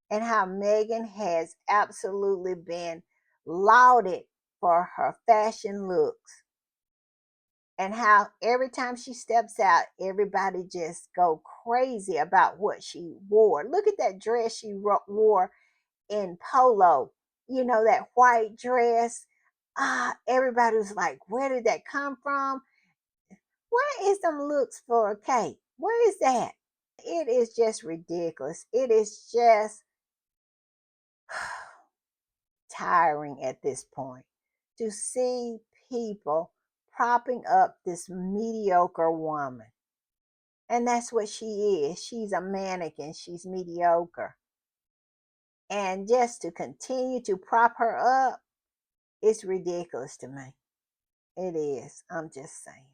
and how Megan has absolutely been lauded for her fashion looks, and how every time she steps out, everybody just go crazy about what she wore. Look at that dress she wore in Polo. You know, that white dress. Everybody was like, "Where did that come from? Where is them looks for Kate? Where is that?" It is just ridiculous. It is just tiring at this point to see people propping up this mediocre woman. And that's what she is. She's a mannequin. She's mediocre. And just to continue to prop her up, it's ridiculous to me. It is. I'm just saying.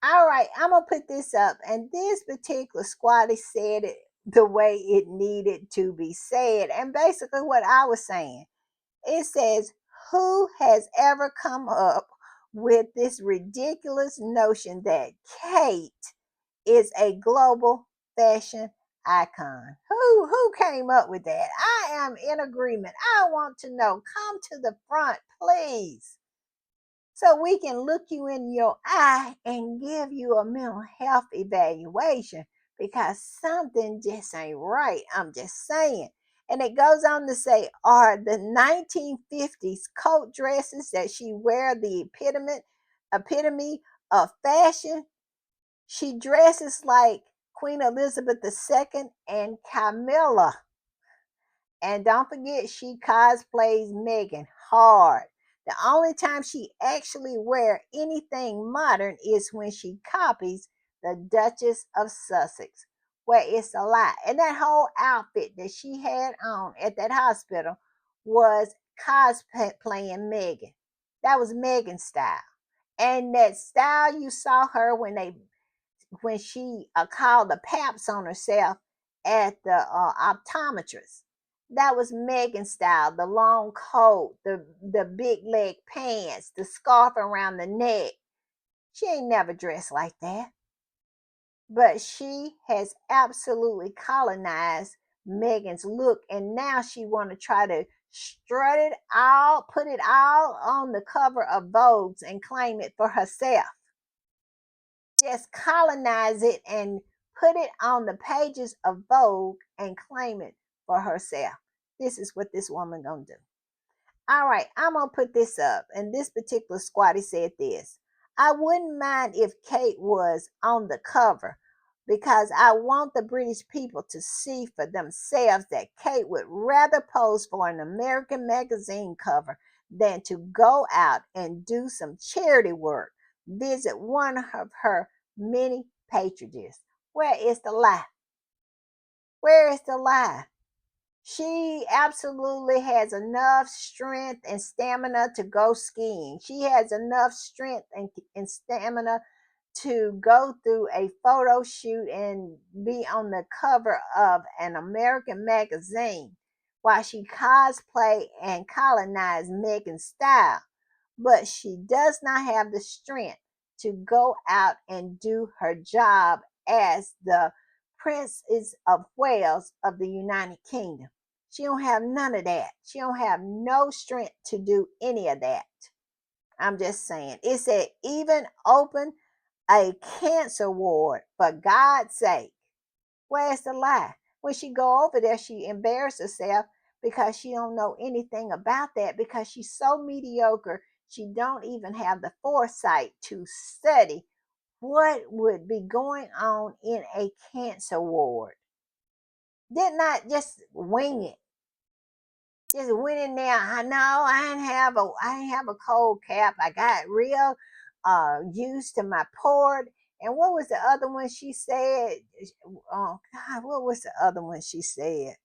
All right, I'm gonna put this up, and this particular squatty said it the way it needed to be said, and basically what I was saying. It says, "Who has ever come up with this ridiculous notion that Kate is a global fashion icon? Who came up with that? I am in agreement. I want to know. Come to the front, please, so we can look you in your eye and give you a mental health evaluation, because something just ain't right. I'm just saying." And it goes on to say, are the 1950s coat dresses that she wear the epitome of fashion? She dresses like Queen Elizabeth II and Camilla. And don't forget, she cosplays Megan hard. The only time she actually wear anything modern is when she copies the Duchess of Sussex, where it's a lie. And that whole outfit that she had on at that hospital was cosplaying Megan. That was Megan's style. And that style you saw her when she called the paps on herself at the optometrist. That was Megan's style. The long coat, the big leg pants, the scarf around the neck. She ain't never dressed like that. But she has absolutely colonized Megan's look, and now she want to try to strut it all, put it all on the cover of Vogue's and claim it for herself. Just colonize it and put it on the pages of Vogue and claim it for herself. This is what this woman gonna do. All right, I'm gonna put this up. And this particular squatty said this: "I wouldn't mind if Kate was on the cover, because I want the British people to see for themselves that Kate would rather pose for an American magazine cover than to go out and do some charity work, visit one of her many patronages." Where is the lie? Where is the lie? She absolutely has enough strength and stamina to go skiing. She has enough strength and stamina to go through a photo shoot and be on the cover of an American magazine while she cosplay and colonize Megan's style. But she does not have the strength to go out and do her job as the Princess of Wales of the United Kingdom. She don't have none of that. She don't have no strength to do any of that. I'm just saying. It said even open a cancer ward for God's sake. Where's the lie? When she go over there, she embarrassed herself because she don't know anything about that, because she's so mediocre. She don't even have the foresight to study what would be going on in a cancer ward. Did not just wing it. Just went in there. I know I didn't have a cold cap. I got real used to my port. And what was the other one she said? Oh God, what was the other one she said?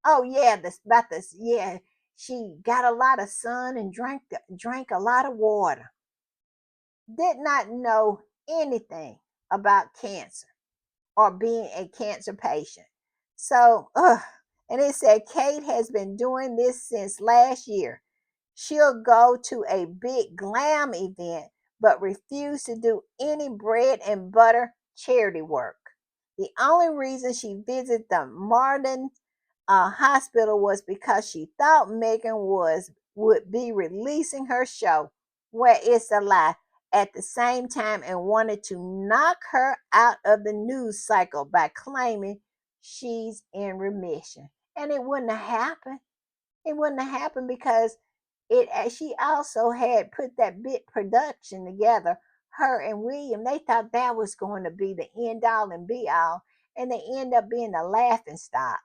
Oh yeah, this about this. Yeah, she got a lot of sun and drank a lot of water. Did not know anything about cancer or being a cancer patient. So, and it said Kate has been doing this since last year. She'll go to a big glam event, but refuse to do any bread and butter charity work. The only reason she visits the hospital was because she thought Megan would be releasing her show, where it's a lie, at the same time, and wanted to knock her out of the news cycle by claiming she's in remission. And it wouldn't have happened. It wouldn't have happened because she also had put that bit production together. Her and William, they thought that was going to be the end all and be all, and they end up being a laughing stock.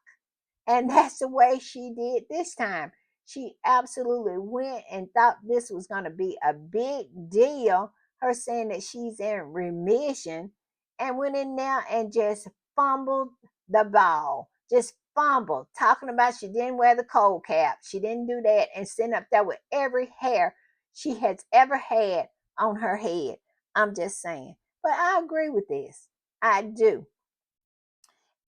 And that's the way she did this time. She absolutely went and thought this was going to be a big deal. Her saying that she's in remission, and went in there and just fumbled the ball. Just fumbled. Talking about she didn't wear the cold cap. She didn't do that, and sitting up there with every hair she has ever had on her head. I'm just saying. But I agree with this. I do.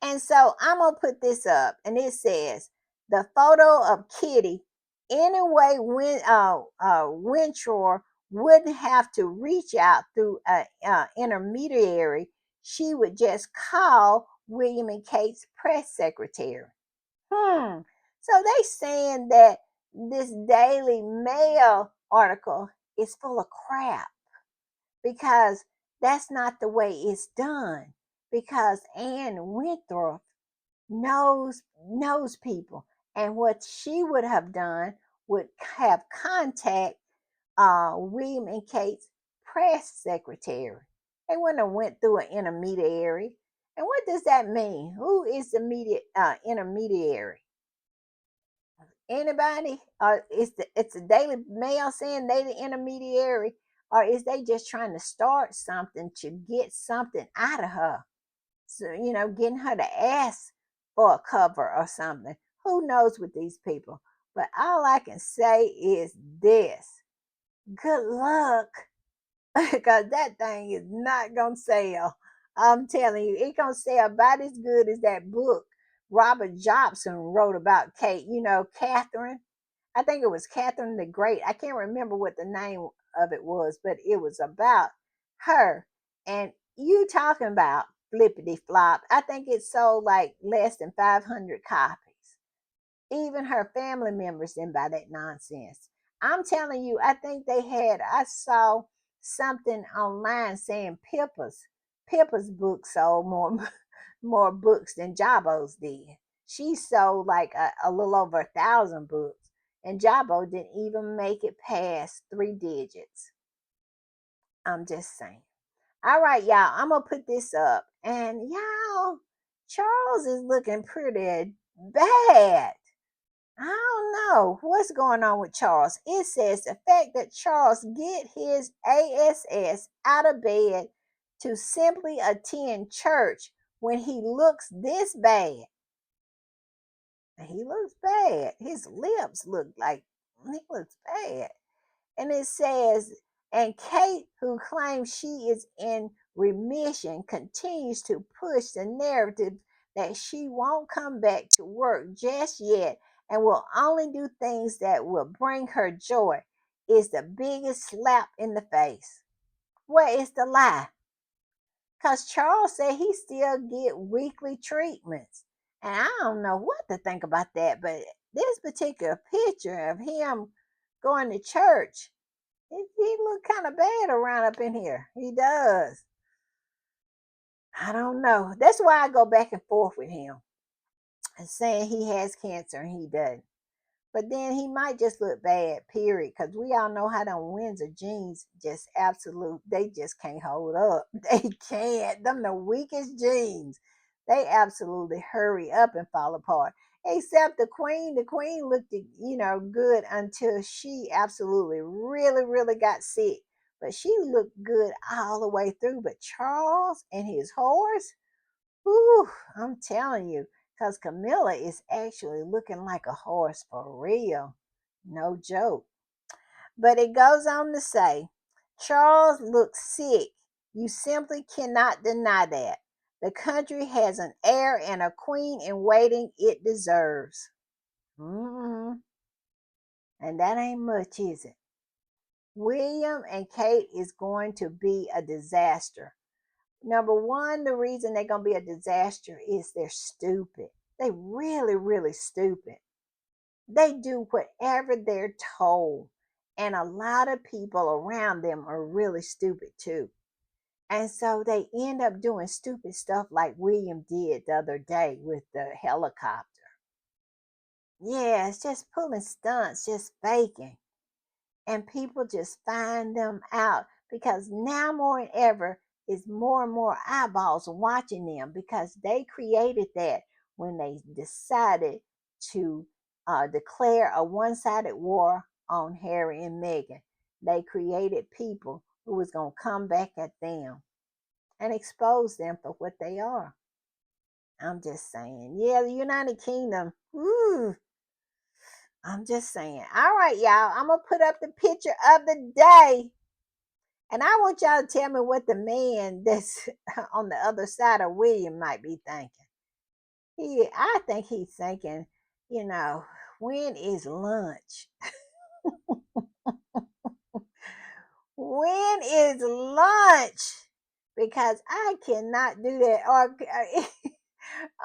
And so I'm gonna put this up, and it says the photo of Kitty. Anyway, when Wintrow wouldn't have to reach out through an intermediary, she would just call William and Kate's press secretary. Hmm. So they saying that this Daily Mail article is full of crap because that's not the way it's done. Because Anne Winthrop knows people, and what she would have done would have contact William and Kate's press secretary. They wouldn't have went through an intermediary. And what does that mean? Who is the intermediary? Anybody? Or it's the Daily Mail saying they the intermediary, or is they just trying to start something to get something out of her? So, getting her to ask for a cover or something. Who knows with these people? But all I can say is this: good luck, because that thing is not gonna sell. I'm telling you, it's gonna sell about as good as that book Robert Jobson wrote about Kate. Catherine. I think it was Catherine the Great. I can't remember what the name of it was, but it was about her. And you talking about flippity flop. I think it sold like less than 500 copies. Even her family members didn't buy that nonsense. I'm telling you, I saw something online saying Pippa's book sold more books than Jabo's did. She sold like a little over 1,000 books, and Jabo didn't even make it past 3 digits. I'm just saying. All right, y'all, I'm gonna put this up, and y'all, Charles is looking pretty bad. I don't know what's going on with Charles. It says the fact that Charles get his ass out of bed to simply attend church when he looks this bad. He looks bad. His lips look like he looks bad. And it says, and Kate, who claims she is in remission, continues to push the narrative that she won't come back to work just yet and will only do things that will bring her joy, is the biggest slap in the face. Where is the lie? Because Charles said he still get weekly treatments. And I don't know what to think about that, but this particular picture of him going to church, he look kind of bad around up in here. He does. I don't know. That's why I go back and forth with him and saying he has cancer and he doesn't. But then he might just look bad, period. Because we all know how them Windsor jeans just absolute, they just can't hold up. They can't. Them the weakest jeans. They absolutely hurry up and fall apart. Except the Queen. The Queen looked, good until she absolutely really, really got sick. But she looked good all the way through. But Charles and his horse, whew, I'm telling you, because Camilla is actually looking like a horse for real. No joke. But it goes on to say, Charles looks sick. You simply cannot deny that. The country has an heir and a queen in waiting it deserves. Mm-mm. And that ain't much, is it? William and Kate is going to be a disaster. Number one, the reason they're going to be a disaster is they're stupid. They really, really stupid. They do whatever they're told. And a lot of people around them are really stupid too. And so they end up doing stupid stuff like William did the other day with the helicopter. Yeah, it's just pulling stunts, just faking. And people just find them out because now more than ever is more and more eyeballs watching them because they created that when they decided to declare a one-sided war on Harry and Meghan. They created people who was going to come back at them and expose them for what they are. I'm just saying. Yeah, the United Kingdom. Ooh, I'm just saying. All right, y'all. I'm going to put up the picture of the day. And I want y'all to tell me what the man that's on the other side of William might be thinking. I think he's thinking, you know, when is lunch? When is lunch? Because I cannot do that.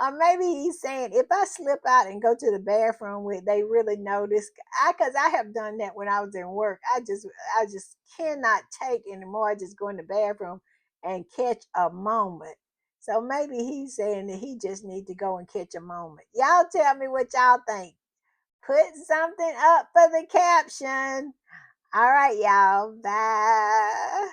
Or maybe he's saying if I slip out and go to the bathroom, where they really notice. Because I have done that when I was in work. I just cannot take anymore. I just go in the bathroom and catch a moment. So maybe he's saying that he just need to go and catch a moment. Y'all tell me what y'all think. Put something up for the caption. All right, y'all. Bye.